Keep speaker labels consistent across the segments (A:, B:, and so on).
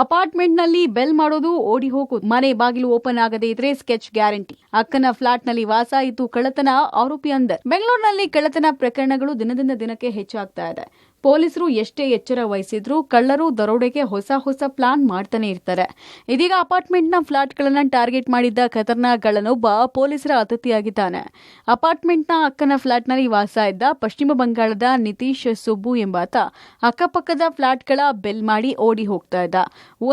A: ಅಪಾರ್ಟ್ಮೆಂಟ್ನಲ್ಲಿ bell ಮಾಡೋದು, ಓಡಿ ಹೋಗೋದು, ಮನೆ ಬಾಗಿಲು ಓಪನ್ ಆಗದೇ ಇದ್ರೆ ಸ್ಕೆಚ್ ಗ್ಯಾರಂಟಿ. ಅಕ್ಕನ ಫ್ಲಾಟ್ನಲ್ಲಿ ವಾಸ ಇದ್ದು ಕಳ್ಳತನ, ಆರೋಪಿ ಅಂದರ್. ಬೆಂಗಳೂರಿನಲ್ಲಿ ಕಳ್ಳತನ ಪ್ರಕರಣಗಳು ದಿನದಿಂದ ದಿನಕ್ಕೆ ಹೆಚ್ಚಾಗ್ತಾ ಇದೆ. ಪೊಲೀಸರು ಎಷ್ಟೇ ಎಚ್ಚರ ವಹಿಸಿದ್ರು ಕಳ್ಳರು ದರೋಡೆಗೆ ಹೊಸ ಪ್ಲಾನ್ ಮಾಡ್ತಾನೆ ಇರ್ತಾರೆ. ಇದೀಗ ಅಪಾರ್ಟ್ಮೆಂಟ್ನ ಫ್ಲಾಟ್ಗಳನ್ನ ಟಾರ್ಗೆಟ್ ಮಾಡಿದ್ದ ಖತರ್ನಾಕ್ ಕಳ್ಳನೊಬ್ಬ ಪೊಲೀಸರ ಅತಿಥಿಯಾಗಿದ್ದಾನೆ. ಅಪಾರ್ಟ್ಮೆಂಟ್ನ ಅಕ್ಕನ ಫ್ಲಾಟ್ನಲ್ಲಿ ವಾಸ ಇದ್ದ ಪಶ್ಚಿಮ ಬಂಗಾಳದ ನಿತೀಶ್ ಸುಬ್ಬು ಎಂಬಾತ ಅಕ್ಕಪಕ್ಕದ ಫ್ಲಾಟ್ಗಳ ಬೆಲ್ ಮಾಡಿ ಓಡಿ ಹೋಗ್ತಾ ಇದ್ದ.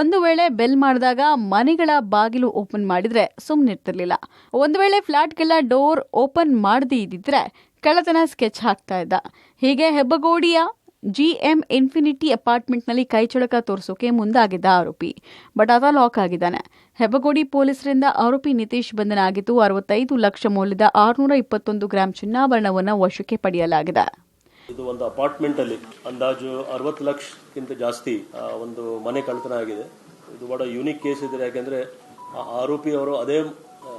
A: ಒಂದು ವೇಳೆ ಬೆಲ್ ಮಾಡಿದಾಗ ಮನೆಗಳ ಬಾಗಿಲು ಓಪನ್ ಮಾಡಿದ್ರೆ ಸುಮ್ಮನಿರ್ತಿರ್ಲಿಲ್ಲ. ಒಂದು ವೇಳೆ ಫ್ಲಾಟ್ಗಳ ಡೋರ್ ಓಪನ್ ಮಾಡದೇ ಇದ್ದಿದ್ರೆ ಕಳ್ಳತನ ಸ್ಕೆಚ್ ಹಾಕ್ತಾ ಇದ್ದ. ಹೀಗೆ ಹೆಬ್ಬಗೋಡಿಯ ಜಿಎಂ ಇನ್ಫಿನಿಟಿ ಅಪಾರ್ಟ್ಮೆಂಟ್ನಲ್ಲಿ ಕೈಚಳಕ ತೋರಿಸೋಕೆ ಮುಂದಾಗಿದ್ದ ಆರೋಪಿ. ಬಟ್ ಆತ ಲಾಕ್ ಆಗಿದ್ದಾನೆ. ಹೆಬ್ಬಗೋಡಿ ಪೊಲೀಸರಿಂದ ಆರೋಪಿ ನಿತೀಶ್ ಬಂಧನ ಆಗಿದ್ದು 65 ಲಕ್ಷ ಮೌಲ್ಯದ 621 ಗ್ರಾಂ ಚಿನ್ನಾಭರಣವನ್ನು ವಶಕ್ಕೆ ಪಡೆಯಲಾಗಿದೆ.
B: ಇದು ಒಂದು ಅಪಾರ್ಟ್ಮೆಂಟ್ ಅಲ್ಲಿ ಅಂದಾಜು 60 ಲಕ್ಷಕ್ಕಿಂತ ಜಾಸ್ತಿ ಒಂದು ಮನೆ ಕಳ್ಳತನ ಆಗಿದೆ. ಇದು ಬಹಳ ಯೂನಿಕ್ ಕೇಸ್ ಇದೆ. ಯಾಕೆಂದ್ರೆ ಆರೋಪಿ ಅವರು ಅದೇ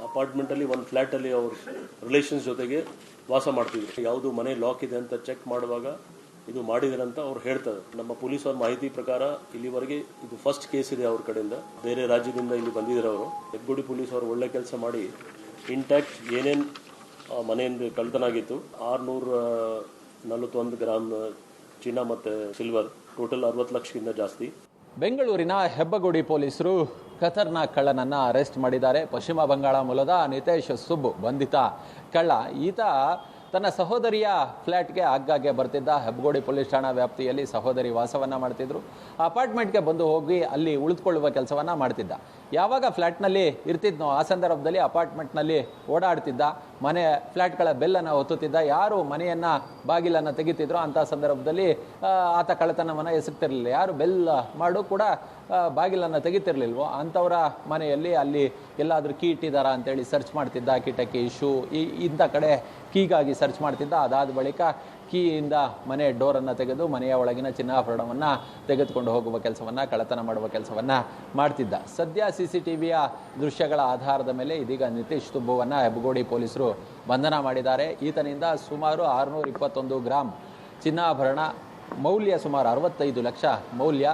B: ಅಪಾರ್ಟ್ಮೆಂಟ್ ಅಲ್ಲಿ ಒಂದು ಫ್ಲಾಟ್ ಅಲ್ಲಿ ಅವ್ರ ರಿಲೇಷನ್ಸ್ ಜೊತೆಗೆ ವಾಸ ಮಾಡ್ತಿದ್ರು. ಯಾವುದು ಮನೆ ಲಾಕ್ ಇದೆ ಅಂತ ಚೆಕ್ ಮಾಡುವಾಗ ಇದು ಮಾಡಿದ್ರೆ ಅಂತ ಅವ್ರು ಹೇಳ್ತಾರೆ. ನಮ್ಮ ಪೊಲೀಸ್ ಅವ್ರ ಮಾಹಿತಿ ಪ್ರಕಾರ ಇಲ್ಲಿವರೆಗೆ ಇದು ಫಸ್ಟ್ ಕೇಸ್ ಇದೆ ಅವ್ರ ಕಡೆಯಿಂದ. ಬೇರೆ ರಾಜ್ಯದಿಂದ ಇಲ್ಲಿ ಬಂದಿದ್ದಾರೆ ಅವರು. ಹೆಬ್ಬಗೋಡಿ ಪೊಲೀಸ್ ಅವರು ಒಳ್ಳೆ ಕೆಲಸ ಮಾಡಿ ಇಂಟ್ಯಾಕ್ಟ್ ಏನೇನು ಮನೆಯಿಂದ ಕಳ್ಳತನ ಆಗಿತ್ತು 641 ಗ್ರಾಮ್ ಚಿನ್ನ ಮತ್ತು ಸಿಲ್ವರ್, ಟೋಟಲ್ 60 ಲಕ್ಷಕ್ಕಿಂತ ಜಾಸ್ತಿ.
C: ಬೆಂಗಳೂರಿನ ಹೆಬ್ಬಗೋಡಿ ಪೊಲೀಸರು ಖತರ್ನಾಕ್ ಕಳ್ಳನನ್ನ ಅರೆಸ್ಟ್ ಮಾಡಿದ್ದಾರೆ. ಪಶ್ಚಿಮ ಬಂಗಾಳ ಮೂಲದ ನಿತೇಶ್ ಸುಬ್ಬು ಬಂಧಿತ ಕಳ್ಳ. ಈತ ತನ್ನ ಸಹೋದರಿಯ ಫ್ಲ್ಯಾಟ್ಗೆ ಆಗಾಗ್ಗೆ ಬರ್ತಿದ್ದ. ಹೆಬ್ಬಗೋಡಿ ಪೊಲೀಸ್ ಠಾಣಾ ವ್ಯಾಪ್ತಿಯಲ್ಲಿ ಸಹೋದರಿ ವಾಸವನ್ನು ಮಾಡ್ತಿದ್ರು. ಅಪಾರ್ಟ್ಮೆಂಟ್ಗೆ ಬಂದು ಹೋಗಿ ಅಲ್ಲಿ ಉಳಿದುಕೊಳ್ಳುವ ಕೆಲಸವನ್ನು ಮಾಡ್ತಿದ್ದ. ಯಾವಾಗ ಫ್ಲ್ಯಾಟ್ನಲ್ಲಿ ಇರ್ತಿದ್ನೋ ಆ ಸಂದರ್ಭದಲ್ಲಿ ಅಪಾರ್ಟ್ಮೆಂಟ್ನಲ್ಲಿ ಓಡಾಡ್ತಿದ್ದ. ಮನೆ ಫ್ಲ್ಯಾಟ್ಗಳ ಬೆಲ್ಲನ್ನು ಒತ್ತುತ್ತಿದ್ದ. ಯಾರು ಮನೆಯನ್ನು ಬಾಗಿಲನ್ನು ತೆಗಿತಿದ್ರು ಅಂಥ ಸಂದರ್ಭದಲ್ಲಿ ಆತ ಕಳ್ಳತನವನ್ನು ಎಸಗ್ತಿರಲಿಲ್ಲ. ಯಾರು ಬೆಲ್ ಮಾಡು ಕೂಡ ಬಾಗಿಲನ್ನು ತೆಗಿತಿರ್ಲಿಲ್ವೋ ಅಂಥವರ ಮನೆಯಲ್ಲಿ ಅಲ್ಲಿ ಎಲ್ಲಾದರೂ ಕೀ ಇಟ್ಟಿದ್ದಾರಾ ಅಂತೇಳಿ ಸರ್ಚ್ ಮಾಡ್ತಿದ್ದ. ಕಿಟಕಿ, ಶೂ ಇಂಥ ಕಡೆ ಕೀಗಾಗಿ ಸರ್ಚ್ ಮಾಡ್ತಿದ್ದ. ಅದಾದ ಬಳಿಕ ಕೀಯಿಂದ ಮನೆ ಡೋರನ್ನು ತೆಗೆದು ಮನೆಯ ಒಳಗಿನ ಚಿನ್ನಾಭರಣವನ್ನು ತೆಗೆದುಕೊಂಡು ಹೋಗುವ ಕೆಲಸವನ್ನು, ಕಳ್ಳತನ ಮಾಡುವ ಕೆಲಸವನ್ನು ಮಾಡ್ತಿದ್ದ. ಸದ್ಯ CCTVಯ ದೃಶ್ಯಗಳ ಆಧಾರದ ಮೇಲೆ ಇದೀಗ ನಿತೀಶ್ ಸುಬ್ಬುವನ್ನು ಹೆಬ್ಬಗೋಡಿ ಪೊಲೀಸರು ಬಂಧನ ಮಾಡಿದ್ದಾರೆ. ಈತನಿಂದ ಸುಮಾರು 621 ಗ್ರಾಂ ಚಿನ್ನಾಭರಣ ಮೌಲ್ಯ ಸುಮಾರು 65 ಲಕ್ಷ ಮೌಲ್ಯ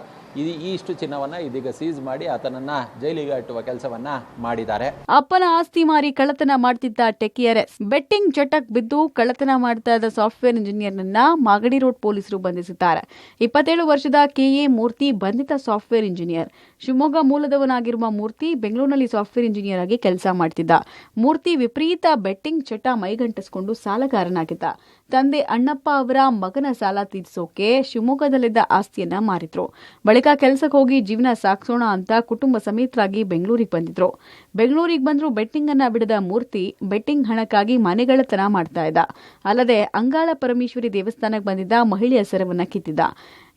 C: ಇಷ್ಟು ಚಿನ್ನವನ್ನು ಇದೀಗ ಸೀಸ್ ಮಾಡಿ ಆತನನ್ನ ಜೈಲಿಗೆ ಅಟ್ಟುವ ಕೆಲಸವನ್ನ ಮಾಡಿದ್ದಾರೆ.
A: ಅಪ್ಪನ ಆಸ್ತಿ ಮಾರಿ ಕಳ್ಳತನ ಮಾಡ್ತಿದ್ದ ಟೆಕ್ಕಿಯರ್ಎಸ್. ಬೆಟ್ಟಿಂಗ್ ಚಟಕ್ ಬಿದ್ದು ಕಳ್ಳತನ ಮಾಡ್ತಾ ಇದ್ದ ಸಾಫ್ಟ್ವೇರ್ ಇಂಜಿನಿಯರ್ನನ್ನ ಮಾಗಡಿ ರೋಡ್ ಪೊಲೀಸರು ಬಂಧಿಸಿದ್ದಾರೆ. 27 ವರ್ಷದ KA ಮೂರ್ತಿ ಬಂಧಿತ ಸಾಫ್ಟ್ವೇರ್ ಇಂಜಿನಿಯರ್. ಶಿವಮೊಗ್ಗ ಮೂಲದವನಾಗಿರುವ ಮೂರ್ತಿ ಬೆಂಗಳೂರಿನಲ್ಲಿ ಸಾಫ್ಟ್ವೇರ್ ಇಂಜಿನಿಯರ್ ಆಗಿ ಕೆಲಸ ಮಾಡ್ತಿದ್ದ. ಮೂರ್ತಿ ವಿಪರೀತ ಬೆಟ್ಟಿಂಗ್ ಚಟ ಮೈಗಂಟಿಸಿಕೊಂಡು ಸಾಲಗಾರನಾಗಿದ್ದ. ತಂದೆ ಅಣ್ಣಪ್ಪ ಅವರ ಮಗನ ಸಾಲ ತೀರಿಸೋಕೆ ಶಿವಮೊಗ್ಗದಲ್ಲಿದ್ದ ಆಸ್ತಿಯನ್ನ ಮಾರಿದ್ರು. ಬಳಿಕ ಕೆಲಸಕ್ಕೆ ಹೋಗಿ ಜೀವನ ಸಾಗಿಸೋಣ ಅಂತ ಕುಟುಂಬ ಸಮೇತರಾಗಿ ಬೆಂಗಳೂರಿಗೆ ಬಂದಿದ್ರು. ಬೆಂಗಳೂರಿಗೆ ಬಂದ್ರು ಬೆಟ್ಟಿಂಗ್ ಅನ್ನ ಬಿಡದ ಮೂರ್ತಿ ಬೆಟ್ಟಿಂಗ್ ಹಣಕ್ಕಾಗಿ ಮನೆಗಳತನ ಮಾಡ್ತಾ ಇದ್ದ. ಅಲ್ಲದೆ ಅಂಗಾಳ ಪರಮೇಶ್ವರಿ ದೇವಸ್ಥಾನಕ್ಕೆ ಬಂದಿದ್ದ ಮಹಿಳೆಯ ಸರವನ್ನ ಕಿತ್ತಿದ್ದ.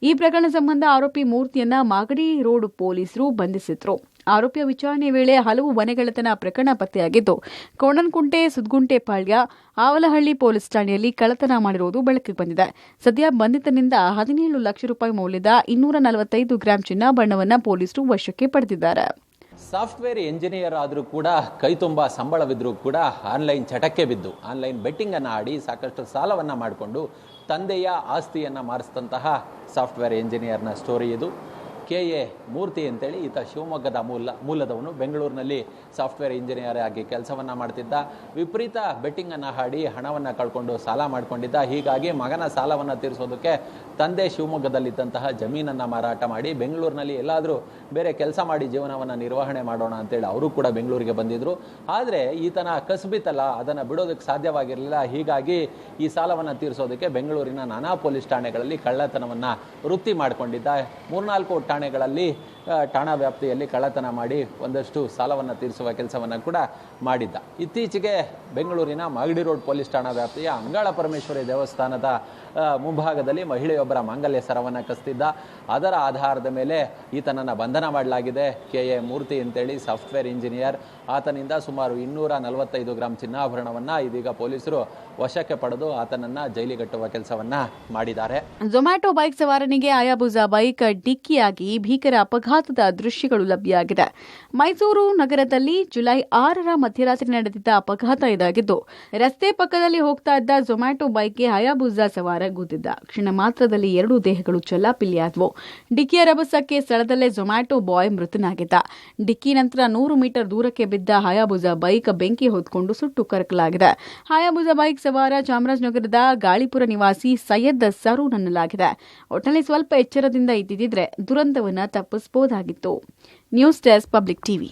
A: ಈ ಪ್ರಕರಣ ಸಂಬಂಧ ಆರೋಪಿ ಮೂರ್ತಿಯನ್ನ ಮಾಗಡಿ ರೋಡ್ ಪೊಲೀಸರು ಬಂಧಿಸಿದ್ರು. ಆರೋಪಿಯ ವಿಚಾರಣೆ ವೇಳೆ ಹಲವು ಮನೆಗಳತನ ಪ್ರಕರಣ ಪತ್ತೆಯಾಗಿದ್ದು, ಕೋಣನಕುಂಟೆ, ಸುದ್ಗುಂಟೆಪಾಳ್ಯ, ಆವಲಹಳ್ಳಿ ಪೊಲೀಸ್ ಠಾಣೆಯಲ್ಲಿ ಕಳ್ಳತನ ಮಾಡಿರುವುದು ಬೆಳಕಿಗೆ ಬಂದಿದೆ. ಸದ್ಯ ಬಂಧಿತನಿಂದ 17 ಲಕ್ಷ ರೂಪಾಯಿ ಮೌಲ್ಯದ 245 ಗ್ರಾಂ ಚಿನ್ನಾಭರಣವನ್ನು ಪೊಲೀಸರು ವಶಕ್ಕೆ ಪಡೆದಿದ್ದಾರೆ.
C: ಸಾಫ್ಟ್ವೇರ್ ಎಂಜಿನಿಯರ್ ಆದರೂ ಕೂಡ ಕೈ ತುಂಬ ಸಂಬಳವಿದ್ರೂ ಕೂಡ ಆನ್ಲೈನ್ ಚಟಕ್ಕೆ ಬಿದ್ದು ಆನ್ಲೈನ್ ಬೆಟ್ಟಿಂಗ್ ಅನ್ನು ಆಡಿ ಸಾಕಷ್ಟು ಸಾಲವನ್ನು ಮಾಡಿಕೊಂಡು ತಂದೆಯ ಆಸ್ತಿಯನ್ನು ಮಾರಿಸಿದಂತಹ ಸಾಫ್ಟ್ವೇರ್ ಎಂಜಿನಿಯರ್ನ ಸ್ಟೋರಿ ಇದು. KA ಮೂರ್ತಿ ಅಂತೇಳಿ ಈತ ಶಿವಮೊಗ್ಗದ ಮೂಲದವನು. ಬೆಂಗಳೂರಿನಲ್ಲಿ ಸಾಫ್ಟ್ವೇರ್ ಇಂಜಿನಿಯರ್ ಆಗಿ ಕೆಲಸವನ್ನು ಮಾಡ್ತಿದ್ದ. ವಿಪರೀತ ಬೆಟ್ಟಿಂಗನ್ನು ಆಡಿ ಹಣವನ್ನು ಕಳ್ಕೊಂಡು ಸಾಲ ಮಾಡಿಕೊಂಡಿದ್ದ. ಹೀಗಾಗಿ ಮಗನ ಸಾಲವನ್ನು ತೀರಿಸೋದಕ್ಕೆ ತಂದೆ ಶಿವಮೊಗ್ಗದಲ್ಲಿದ್ದಂತಹ ಜಮೀನನ್ನು ಮಾರಾಟ ಮಾಡಿ ಬೆಂಗಳೂರಿನಲ್ಲಿ ಎಲ್ಲಾದರೂ ಬೇರೆ ಕೆಲಸ ಮಾಡಿ ಜೀವನವನ್ನು ನಿರ್ವಹಣೆ ಮಾಡೋಣ ಅಂತೇಳಿ ಅವರು ಕೂಡ ಬೆಂಗಳೂರಿಗೆ ಬಂದಿದ್ದರು. ಆದರೆ ಈತನ ಕಸುಬಿತ್ತಲ್ಲ, ಅದನ್ನು ಬಿಡೋದಕ್ಕೆ ಸಾಧ್ಯವಾಗಿರಲಿಲ್ಲ. ಹೀಗಾಗಿ ಈ ಸಾಲವನ್ನು ತೀರಿಸೋದಕ್ಕೆ ಬೆಂಗಳೂರಿನ ನಾನಾ ಪೊಲೀಸ್ ಠಾಣೆಗಳಲ್ಲಿ ಕಳ್ಳತನವನ್ನು ವೃತ್ತಿ ಮಾಡಿಕೊಂಡಿದ್ದ. 3-4 ಠಾಣೆಗಳಲ್ಲಿ ಠಾಣಾ ವ್ಯಾಪ್ತಿಯಲ್ಲಿ ಕಳ್ಳತನ ಮಾಡಿ ಒಂದಷ್ಟು ಸಾಲವನ್ನು ತೀರಿಸುವ ಕೆಲಸವನ್ನು ಕೂಡ ಮಾಡಿದ್ದ. ಇತ್ತೀಚೆಗೆ ಬೆಂಗಳೂರಿನ ಮಾಗಡಿ ರೋಡ್ ಪೊಲೀಸ್ ಠಾಣಾ ವ್ಯಾಪ್ತಿಯ ಅಂಗಾಳ ಪರಮೇಶ್ವರಿ ದೇವಸ್ಥಾನದ ಮುಂಭಾಗದಲ್ಲಿ ಮಹಿಳೆಯೊಬ್ಬರ ಮಾಂಗಲ್ಯ ಸರವನ್ನು ಕಸ್ತಿದ್ದ. ಅದರ ಆಧಾರದ ಮೇಲೆ ಈತನನ್ನು ಬಂಧನ ಮಾಡಲಾಗಿದೆ. KA ಮೂರ್ತಿ ಅಂತೇಳಿ ಸಾಫ್ಟ್ವೇರ್ ಇಂಜಿನಿಯರ್. ಆತನಿಂದ ಸುಮಾರು 245 ಗ್ರಾಂ ಚಿನ್ನಾಭರಣವನ್ನು ಇದೀಗ ಪೊಲೀಸರು ವಶಕ್ಕೆ ಪಡೆದು ಆತನನ್ನು ಜೈಲಿಗಟ್ಟುವ ಕೆಲಸವನ್ನ ಮಾಡಿದ್ದಾರೆ.
A: ಝೊಮ್ಯಾಟೊ ಬೈಕ್ ಸವಾರನಿಗೆ ಹಯಾಬುಸಾ ಬೈಕ್ ಡಿಕ್ಕಿಯಾಗಿ ಭೀಕರ ಅಪಘಾತದ ದೃಶ್ಯಗಳು ಲಭ್ಯವಾಗಿದೆ. ಮೈಸೂರು ನಗರದಲ್ಲಿ ಜುಲೈ 6ರ ಮಧ್ಯರಾತ್ರಿ ನಡೆದಿದ್ದ ಅಪಘಾತ ಇದಾಗಿದ್ದು, ರಸ್ತೆ ಪಕ್ಕದಲ್ಲಿ ಹೋಗ್ತಾ ಇದ್ದ ಝೊಮ್ಯಾಟೊ ಬೈಕ್ಗೆ ಹಯಾಬುಸಾ ಸವಾರ ತರಗುದ್ದಿದ್ದ. ಕ್ಷಣ ಮಾತ್ರದಲ್ಲಿ 2 ದೇಹಗಳು ಚೆಲ್ಲಾಪಿಲ್ಲಿಯಾದವು. ಡಿಕ್ಕಿಯ ರಭಸಕ್ಕೆ ಸ್ಥಳದಲ್ಲೇ ಝೊಮ್ಯಾಟೊ ಬಾಯ್ ಮೃತನಾಗಿದ್ದ. ಡಿಕ್ಕಿ ನಂತರ 100 ಮೀಟರ್ ದೂರಕ್ಕೆ ಬಿದ್ದ ಹಯಾಬುಸಾ ಬೈಕ್ ಬೆಂಕಿ ಹೊತ್ಕೊಂಡು ಸುಟ್ಟು ಕರಕಲಾಗಿದೆ. ಹಯಾಬುಸಾ ಬೈಕ್ ಸವಾರ ಚಾಮರಾಜನಗರದ ಗಾಳಿಪುರ ನಿವಾಸಿ ಸೈಯದ್ ಸರೂರ್ ಅನ್ನಲಾಗಿದೆ. ಒಟ್ಟಿನಲ್ಲಿ ಸ್ವಲ್ಪ ಎಚ್ಚರದಿಂದ ಇದ್ದಿದ್ರೆ ದುರಂತವನ್ನ ತಪ್ಪಿಸಬಹುದಾಗಿತ್ತು. News desk public TV.